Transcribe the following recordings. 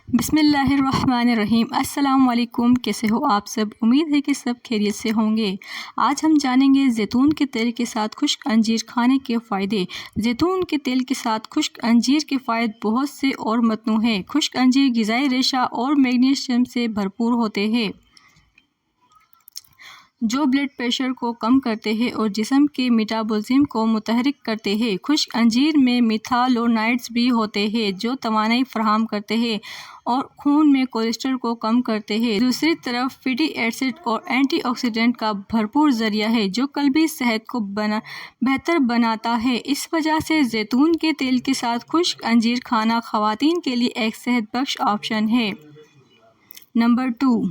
بسم اللہ الرحمن الرحیم۔ السلام علیکم، کیسے ہو آپ سب؟ امید ہے کہ سب خیریت سے ہوں گے۔ آج ہم جانیں گے زیتون کے تیل کے ساتھ خشک انجیر کھانے کے فائدے۔ زیتون کے تیل کے ساتھ خشک انجیر کے فوائد بہت سے اور متنوع ہیں۔ خشک انجیر غذائی ریشہ اور میگنیشیم سے بھرپور ہوتے ہیں جو بلڈ پریشر کو کم کرتے ہیں اور جسم کے میٹابولزم کو متحرک کرتے ہیں۔ خشک انجیر میں میتھالونائڈز بھی ہوتے ہیں جو توانائی فراہم کرتے ہیں اور خون میں کولیسٹرول کو کم کرتے ہیں۔ دوسری طرف فیٹی ایسڈ اور اینٹی آکسیڈنٹ کا بھرپور ذریعہ ہے جو قلبی صحت کو بہتر بناتا ہے۔ اس وجہ سے زیتون کے تیل کے ساتھ خشک انجیر کھانا خواتین کے لیے ایک صحت بخش آپشن ہے۔ نمبر 2،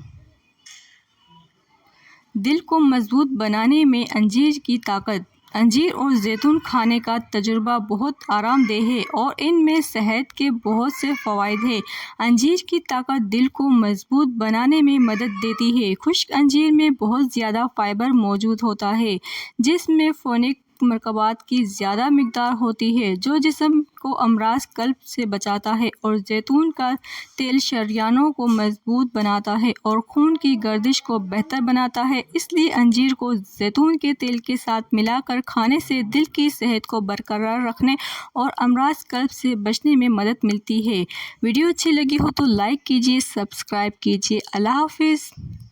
دل کو مضبوط بنانے میں انجیر کی طاقت۔ انجیر اور زیتون کھانے کا تجربہ بہت آرام دہ ہے اور ان میں صحت کے بہت سے فوائد ہیں۔ انجیر کی طاقت دل کو مضبوط بنانے میں مدد دیتی ہے۔ خشک انجیر میں بہت زیادہ فائبر موجود ہوتا ہے جس میں فولک مرکبات کی زیادہ مقدار ہوتی ہے جو جسم کو امراض قلب سے بچاتا ہے، اور زیتون کا تیل شریانوں کو مضبوط بناتا ہے اور خون کی گردش کو بہتر بناتا ہے۔ اس لیے انجیر کو زیتون کے تیل کے ساتھ ملا کر کھانے سے دل کی صحت کو برقرار رکھنے اور امراض قلب سے بچنے میں مدد ملتی ہے۔ ویڈیو اچھی لگی ہو تو لائک کیجیے، سبسکرائب کیجیے۔ اللہ حافظ۔